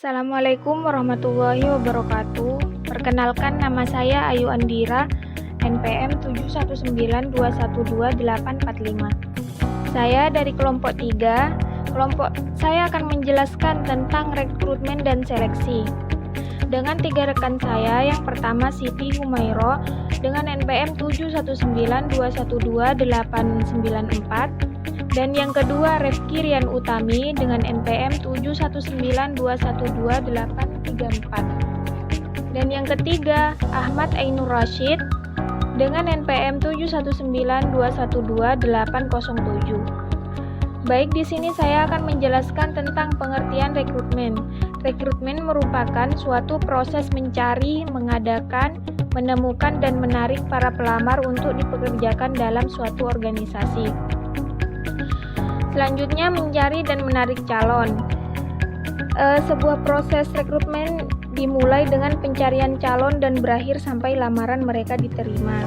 Assalamualaikum warahmatullahi wabarakatuh. Perkenalkan, nama saya Ayu Andira, NPM 719212845. Saya dari kelompok 3. Kelompok saya akan menjelaskan tentang rekrutmen dan seleksi. Dengan 3 rekan saya, yang pertama Siti Humairo dengan NPM 719212894. Dan yang kedua Refki Rian Utami dengan NPM 719212834. Dan yang ketiga Ahmad Ainur Rashid dengan NPM 719212807. Baik, di sini saya akan menjelaskan tentang pengertian rekrutmen. Rekrutmen merupakan suatu proses mencari, mengadakan, menemukan, dan menarik para pelamar untuk dipekerjakan dalam suatu organisasi. Selanjutnya, mencari dan menarik calon. Sebuah proses rekrutmen dimulai dengan pencarian calon dan berakhir sampai lamaran mereka diterima.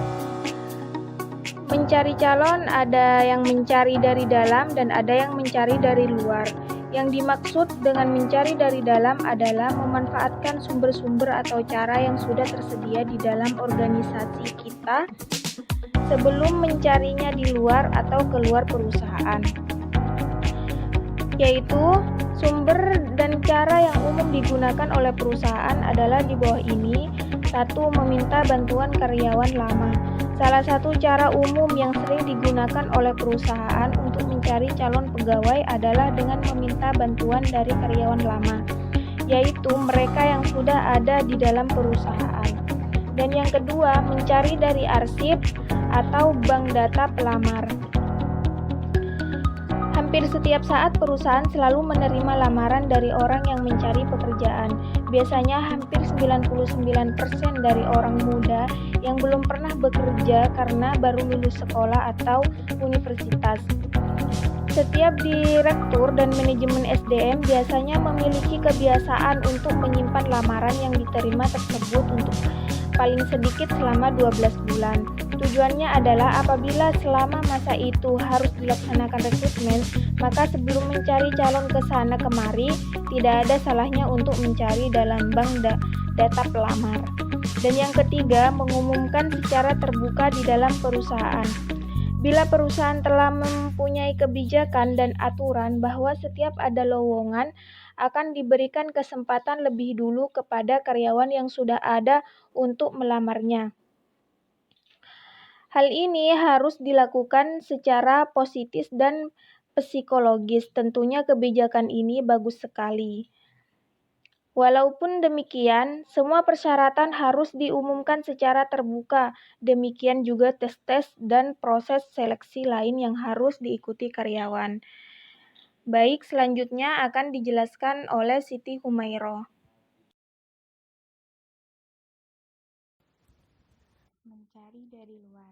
Mencari calon ada yang mencari dari dalam dan ada yang mencari dari luar. Yang dimaksud dengan mencari dari dalam adalah memanfaatkan sumber-sumber atau cara yang sudah tersedia di dalam organisasi kita sebelum mencarinya di luar atau keluar perusahaan. Yaitu sumber dan cara yang umum digunakan oleh perusahaan adalah di bawah ini. 1. Meminta bantuan karyawan lama. Salah satu cara umum yang sering digunakan oleh perusahaan untuk mencari calon pegawai adalah dengan meminta bantuan dari karyawan lama, yaitu mereka yang sudah ada di dalam perusahaan. Dan yang kedua, mencari dari arsip atau bank data pelamar. Hampir setiap saat perusahaan selalu menerima lamaran dari orang yang mencari pekerjaan. Biasanya hampir 99% dari orang muda yang belum pernah bekerja karena baru lulus sekolah atau universitas. Setiap direktur dan manajemen SDM biasanya memiliki kebiasaan untuk menyimpan lamaran yang diterima tersebut untuk paling sedikit selama 12 bulan. Tujuannya adalah apabila selama masa itu harus dilaksanakan rekrutmen, maka sebelum mencari calon ke sana kemari, tidak ada salahnya untuk mencari dalam bank data pelamar. Dan yang ketiga, mengumumkan secara terbuka di dalam perusahaan. Bila perusahaan telah mempunyai kebijakan dan aturan bahwa setiap ada lowongan, akan diberikan kesempatan lebih dulu kepada karyawan yang sudah ada untuk melamarnya. Hal ini harus dilakukan secara positif dan psikologis. Tentunya kebijakan ini bagus sekali. Walaupun demikian, semua persyaratan harus diumumkan secara terbuka. Demikian juga tes-tes dan proses seleksi lain yang harus diikuti karyawan. Baik, selanjutnya akan dijelaskan oleh Siti Humairo. Mencari dari luar.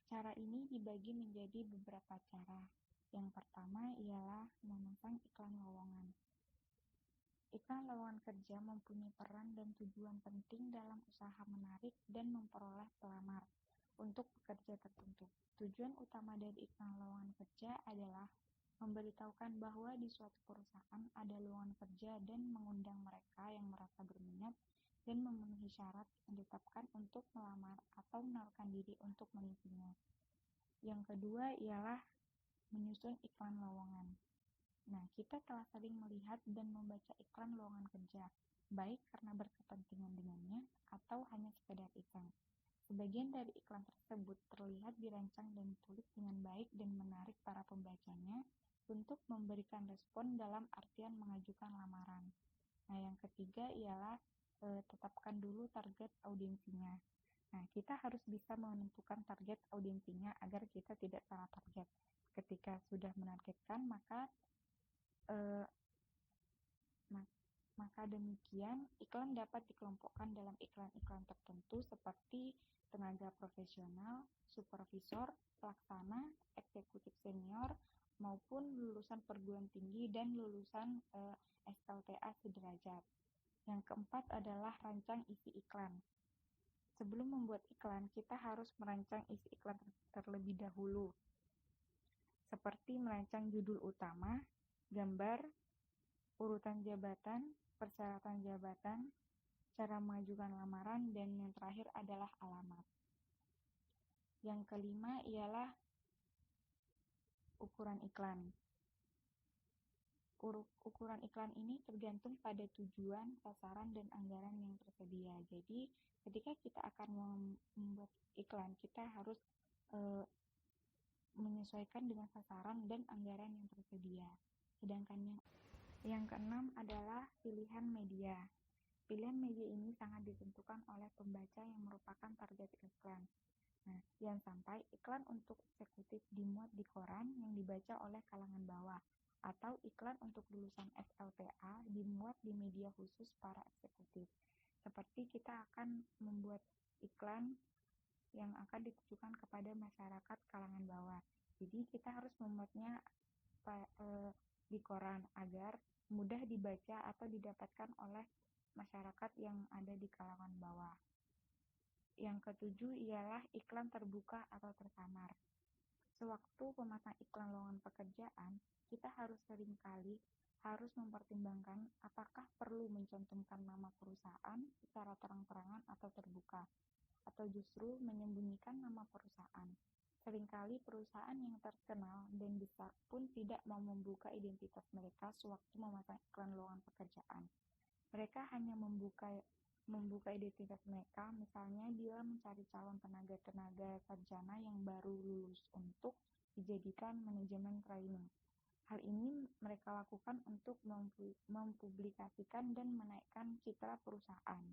Cara ini dibagi menjadi beberapa cara. Yang pertama ialah memasang iklan lowongan. Iklan lowongan kerja mempunyai peran dan tujuan penting dalam usaha menarik dan memperoleh pelamar untuk pekerja tertentu. Tujuan utama dari iklan lowongan kerja adalah memberitahukan bahwa di suatu perusahaan ada lowongan kerja dan mengundang mereka yang merasa berminat dan memenuhi syarat yang ditetapkan untuk melamar atau menawarkan diri untuk mengisinya. Yang kedua ialah menyusun iklan lowongan. Nah, kita telah sering melihat dan membaca iklan lowongan kerja, baik karena berkepentingan dengannya atau hanya sekedar iseng. Sebagian dari iklan tersebut terlihat dirancang dan ditulis dengan baik dan menarik para pembacanya untuk memberikan respon dalam artian mengajukan lamaran. Nah, yang ketiga ialah tetapkan dulu target audiensinya. Nah, kita harus bisa menentukan target audiensinya agar kita tidak salah target. Ketika sudah menargetkan, maka demikian iklan dapat dikelompokkan dalam iklan-iklan tertentu seperti tenaga profesional, supervisor, pelaksana, eksekutif senior, maupun lulusan perguruan tinggi dan lulusan SLTA sederajat. Yang keempat adalah rancang isi iklan. Sebelum membuat iklan, kita harus merancang isi iklan terlebih dahulu, seperti merancang judul utama, gambar, urutan jabatan, persyaratan jabatan, cara mengajukan lamaran, dan yang terakhir adalah alamat. Yang kelima ialah ukuran iklan. Ukuran iklan ini tergantung pada tujuan, sasaran, dan anggaran yang tersedia. Jadi, ketika kita akan membuat iklan, kita harus menyesuaikan dengan sasaran dan anggaran yang tersedia. Sedangkan yang keenam adalah pilihan media. Pilihan media ini sangat ditentukan oleh pembaca yang merupakan target iklan. Nah, jangan sampai iklan untuk eksekutif dimuat di koran yang dibaca oleh kalangan bawah, atau iklan untuk lulusan SLTA dimuat di media khusus para eksekutif. Seperti kita akan membuat iklan yang akan ditujukan kepada masyarakat kalangan bawah. Jadi kita harus membuatnya di koran agar mudah dibaca atau didapatkan oleh masyarakat yang ada di kalangan bawah. Yang ketujuh ialah iklan terbuka atau tersamar. Sewaktu memasang iklan lowongan pekerjaan, kita seringkali harus mempertimbangkan apakah perlu mencantumkan nama perusahaan secara terang-terangan atau terbuka, atau justru menyembunyikan nama perusahaan. Seringkali perusahaan yang terkenal dan besar pun tidak mau membuka identitas mereka sewaktu memasang iklan lowongan pekerjaan. Mereka hanya membuka identitas mereka, misalnya bila mencari calon tenaga sarjana yang baru lulus untuk dijadikan manajemen training. Hal ini mereka lakukan untuk mempublikasikan dan menaikkan citra perusahaan.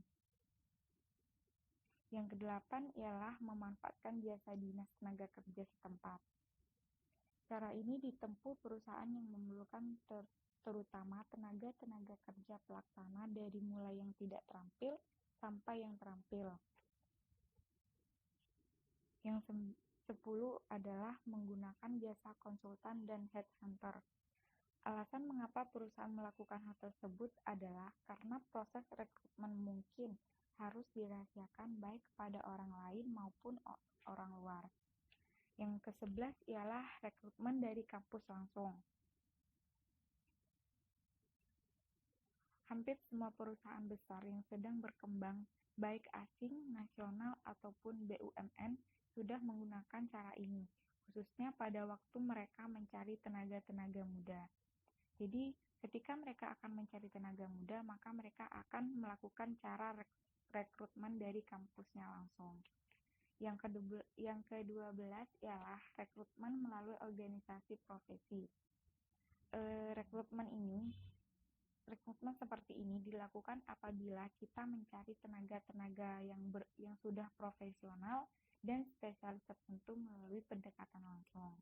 Yang kedelapan ialah memanfaatkan jasa dinas tenaga kerja setempat. Cara ini ditempuh perusahaan yang memerlukan terutama tenaga kerja pelaksana dari mulai yang tidak terampil sampai yang terampil. Yang 10 adalah menggunakan jasa konsultan dan headhunter. Alasan mengapa perusahaan melakukan hal tersebut adalah karena proses rekrutmen mungkin harus dirahasiakan baik kepada orang lain maupun orang luar. Yang ke-11 ialah rekrutmen dari kampus langsung. Hampir semua perusahaan besar yang sedang berkembang, baik asing, nasional, ataupun BUMN, sudah menggunakan cara ini, khususnya pada waktu mereka mencari tenaga muda. Jadi, ketika mereka akan mencari tenaga muda, maka mereka akan melakukan cara rekrutmen dari kampusnya langsung. Yang ke-12 ialah rekrutmen melalui organisasi profesi. Rekrutmen seperti ini dilakukan apabila kita mencari tenaga yang sudah profesional dan spesialis tertentu melalui pendekatan langsung.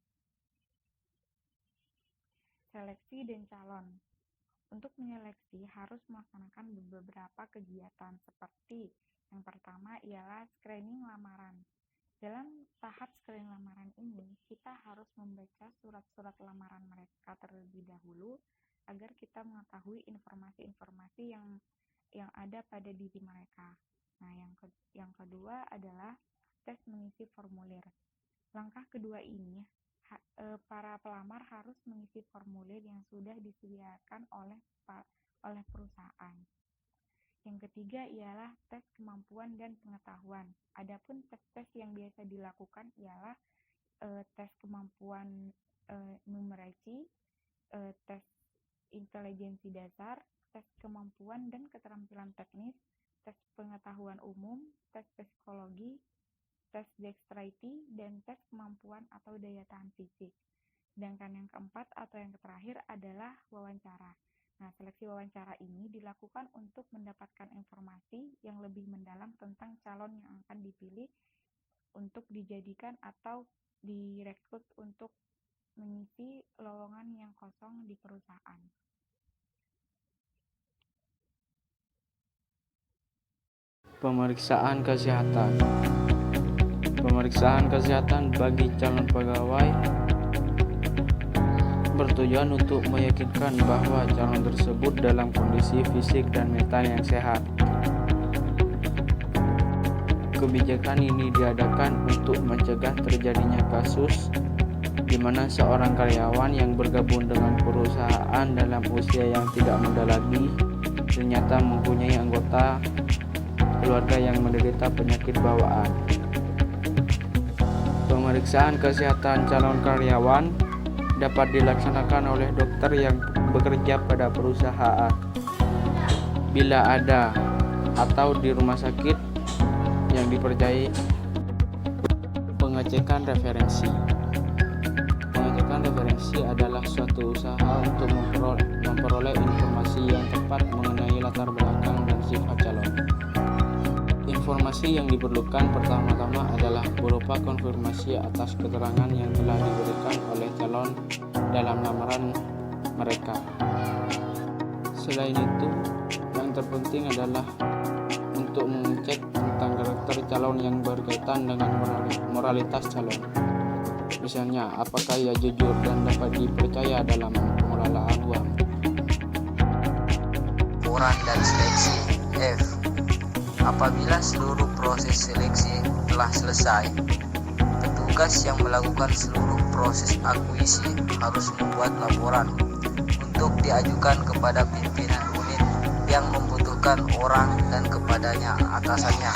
Seleksi dan calon. Untuk menyeleksi harus melaksanakan beberapa kegiatan seperti yang pertama ialah screening lamaran. Dalam tahap screening lamaran ini, kita harus membaca surat-surat lamaran mereka terlebih dahulu agar kita mengetahui informasi-informasi yang ada pada diri mereka. Nah, yang kedua adalah tes mengisi formulir. Langkah kedua ini, para pelamar harus mengisi formulir yang sudah disediakan oleh perusahaan. Yang ketiga ialah tes kemampuan dan pengetahuan. Adapun tes-tes yang biasa dilakukan ialah tes kemampuan numeracy, tes intelijensi dasar, tes kemampuan dan keterampilan teknis, tes pengetahuan umum, tes psikologi, tes dexterity, dan tes kemampuan atau daya tahan fisik. Sedangkan yang keempat atau yang terakhir adalah wawancara. Nah, seleksi wawancara ini dilakukan untuk mendapatkan informasi yang lebih mendalam tentang calon yang akan dipilih untuk dijadikan atau direkrut untuk mengisi lowongan yang kosong di perusahaan. Pemeriksaan kesehatan. Pemeriksaan kesehatan bagi calon pegawai bertujuan untuk meyakinkan bahwa calon tersebut dalam kondisi fisik dan mental yang sehat. Kebijakan ini diadakan untuk mencegah terjadinya kasus di mana seorang karyawan yang bergabung dengan perusahaan dalam usia yang tidak muda lagi ternyata mempunyai anggota keluarga yang menderita penyakit bawaan. Pemeriksaan kesehatan calon karyawan dapat dilaksanakan oleh dokter yang bekerja pada perusahaan bila ada atau di rumah sakit yang dipercayai. Pengecekan referensi. Pengecekan referensi adalah suatu usaha untuk memperoleh informasi yang tepat mengenai latar belakang dan sifat calon. Informasi yang diperlukan pertama-tama adalah berupa konfirmasi atas keterangan yang telah diberikan oleh calon dalam lamaran mereka. Selain itu, yang terpenting adalah untuk mengecek tentang karakter calon yang berkaitan dengan moralitas calon. Misalnya, apakah ia jujur dan dapat dipercaya dalam pengelolaan uang. Laporan dan seleksi. F. Apabila seluruh proses seleksi telah selesai, petugas yang melakukan seluruh proses akuisisi harus membuat laporan untuk diajukan kepada pimpinan unit yang membutuhkan orang dan kepadanya atasannya.